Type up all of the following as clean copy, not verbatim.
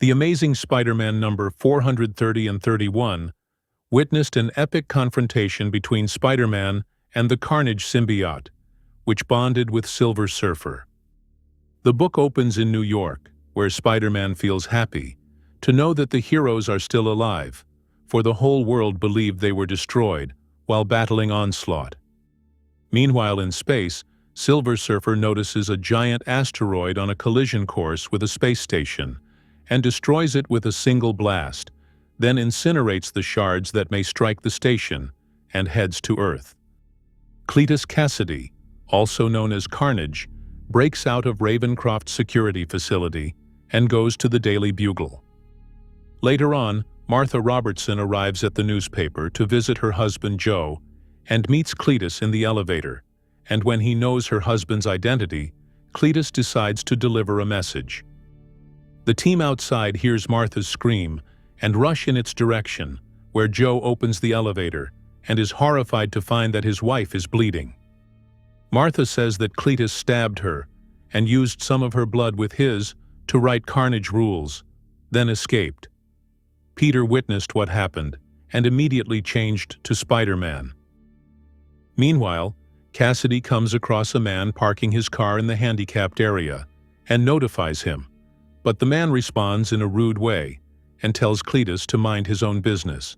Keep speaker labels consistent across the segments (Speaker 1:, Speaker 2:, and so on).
Speaker 1: The Amazing Spider-Man number 430 and 31 witnessed an epic confrontation between Spider-Man and the Carnage symbiote, which bonded with Silver Surfer. The book opens in New York, where Spider-Man feels happy to know that the heroes are still alive, for the whole world believed they were destroyed while battling Onslaught. Meanwhile, in space, Silver Surfer notices a giant asteroid on a collision course with a space station and destroys it with a single blast, then incinerates the shards that may strike the station and heads to Earth. Cletus Cassidy, also known as Carnage, breaks out of Ravencroft's security facility and goes to the Daily Bugle. Later on, Martha Robertson arrives at the newspaper to visit her husband Joe and meets Cletus in the elevator, and when he knows her husband's identity, Cletus decides to deliver a message. The team outside hears Martha's scream and rush in its direction, where Joe opens the elevator and is horrified to find that his wife is bleeding. Martha says that Cletus stabbed her and used some of her blood with his to write Carnage rules, then escaped. Peter witnessed what happened and immediately changed to Spider-Man. Meanwhile, Cassidy comes across a man parking his car in the handicapped area and notifies him, but the man responds in a rude way and tells Cletus to mind his own business.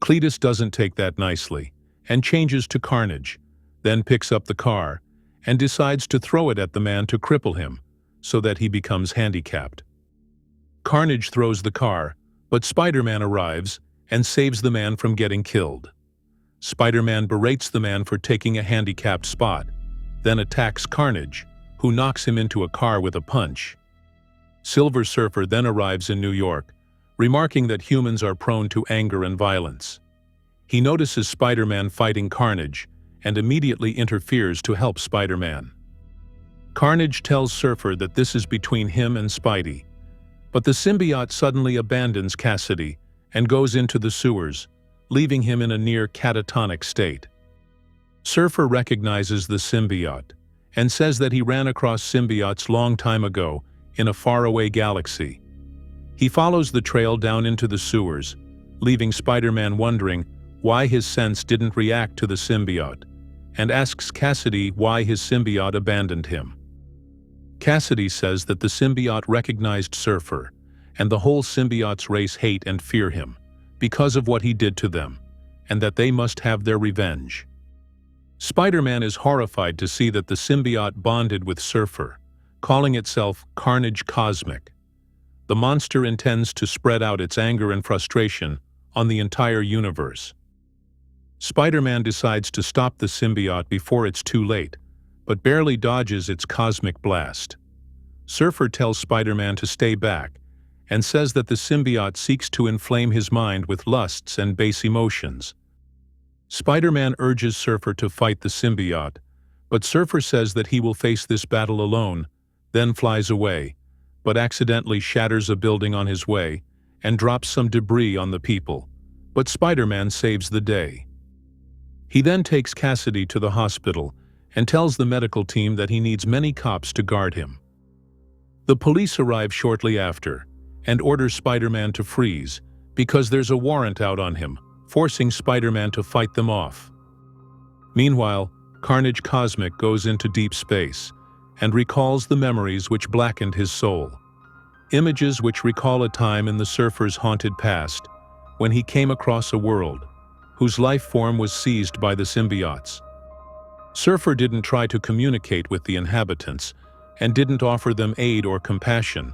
Speaker 1: Cletus doesn't take that nicely and changes to Carnage, then picks up the car and decides to throw it at the man to cripple him so that he becomes handicapped. Carnage throws the car, but Spider-Man arrives and saves the man from getting killed. Spider-Man berates the man for taking a handicapped spot, then attacks Carnage, who knocks him into a car with a punch. Silver Surfer then arrives in New York, remarking that humans are prone to anger and violence. He notices Spider-Man fighting Carnage and immediately interferes to help Spider-Man. Carnage tells Surfer that this is between him and Spidey, but the symbiote suddenly abandons Cassidy and goes into the sewers, leaving him in a near catatonic state. Surfer recognizes the symbiote and says that he ran across symbiotes long time ago in a faraway galaxy. He follows the trail down into the sewers, leaving Spider-Man wondering why his sense didn't react to the symbiote, and asks Cassidy why his symbiote abandoned him. Cassidy says that the symbiote recognized Surfer, and the whole symbiote's race hate and fear him because of what he did to them, and that they must have their revenge. Spider-Man is horrified to see that the symbiote bonded with Surfer, calling itself Carnage Cosmic. The monster intends to spread out its anger and frustration on the entire universe. Spider-Man decides to stop the symbiote before it's too late, but barely dodges its cosmic blast. Surfer tells Spider-Man to stay back and says that the symbiote seeks to inflame his mind with lusts and base emotions. Spider-Man urges Surfer to fight the symbiote, but Surfer says that he will face this battle alone, then flies away, but accidentally shatters a building on his way and drops some debris on the people, but Spider-Man saves the day. He then takes Cassidy to the hospital and tells the medical team that he needs many cops to guard him. The police arrive shortly after and order Spider-Man to freeze because there's a warrant out on him, forcing Spider-Man to fight them off. Meanwhile, Carnage Cosmic goes into deep space and recalls the memories which blackened his soul. Images which recall a time in the Surfer's haunted past when he came across a world whose life form was seized by the symbiotes. Surfer didn't try to communicate with the inhabitants and didn't offer them aid or compassion,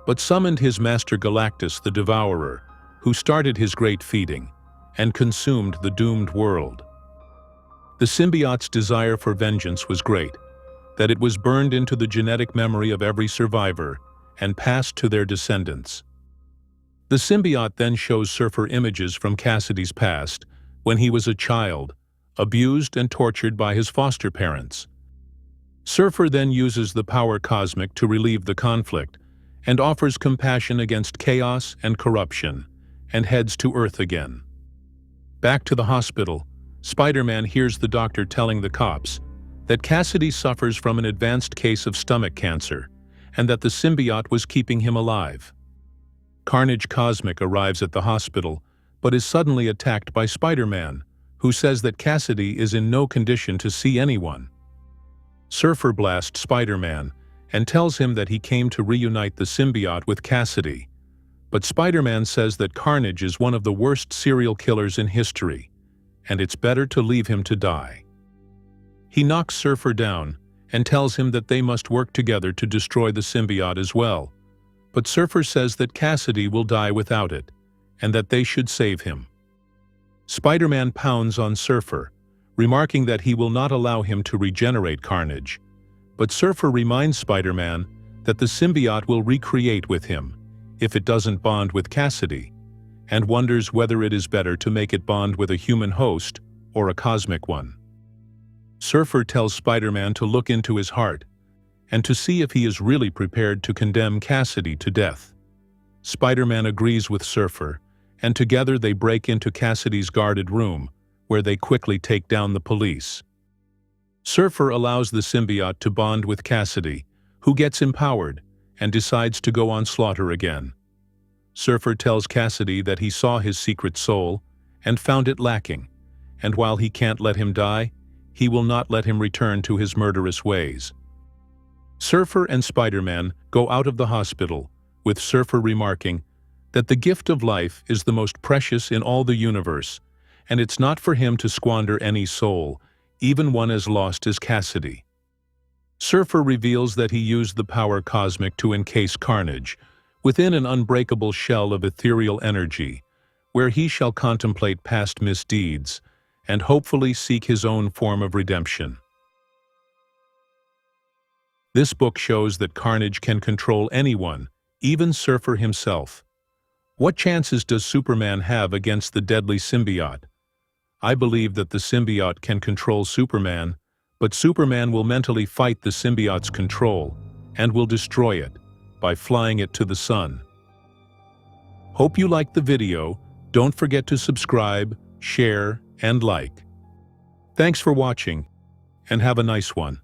Speaker 1: but summoned his master Galactus the Devourer, who started his great feeding and consumed the doomed world. The symbiote's desire for vengeance was great, that it was burned into the genetic memory of every survivor and passed to their descendants. The symbiote then shows Surfer images from Cassidy's past when he was a child, abused and tortured by his foster parents. Surfer then uses the power cosmic to relieve the conflict and offers compassion against chaos and corruption, and heads to Earth again. Back to the hospital, Spider-Man hears the doctor telling the cops that Cassidy suffers from an advanced case of stomach cancer and that the symbiote was keeping him alive. Carnage Cosmic arrives at the hospital, but is suddenly attacked by Spider-Man, who says that Cassidy is in no condition to see anyone. Surfer blasts Spider-Man and tells him that he came to reunite the symbiote with Cassidy, but Spider-Man says that Carnage is one of the worst serial killers in history, and it's better to leave him to die. He knocks Surfer down and tells him that they must work together to destroy the symbiote as well, but Surfer says that Cassidy will die without it, and that they should save him. Spider-Man pounds on Surfer, remarking that he will not allow him to regenerate Carnage, but Surfer reminds Spider-Man that the symbiote will recreate with him if it doesn't bond with Cassidy, and wonders whether it is better to make it bond with a human host or a cosmic one. Surfer tells Spider-Man to look into his heart and to see if he is really prepared to condemn Cassidy to death. Spider-Man agrees with Surfer, and together they break into Cassidy's guarded room, where they quickly take down the police. Surfer allows the symbiote to bond with Cassidy, who gets empowered and decides to go on slaughter again. Surfer tells Cassidy that he saw his secret soul and found it lacking, and while he can't let him die, he will not let him return to his murderous ways. Surfer and Spider-Man go out of the hospital, with Surfer remarking that the gift of life is the most precious in all the universe, and it's not for him to squander any soul, even one as lost as Cassidy. Surfer reveals that he used the power cosmic to encase Carnage within an unbreakable shell of ethereal energy, where he shall contemplate past misdeeds and hopefully seek his own form of redemption. This book shows that Carnage can control anyone, even Surfer himself. What chances does Superman have against the deadly symbiote? I believe that the symbiote can control Superman, but Superman will mentally fight the symbiote's control and will destroy it by flying it to the sun. Hope you liked the video. Don't forget to subscribe, share, and like. Thanks for watching, and have a nice one.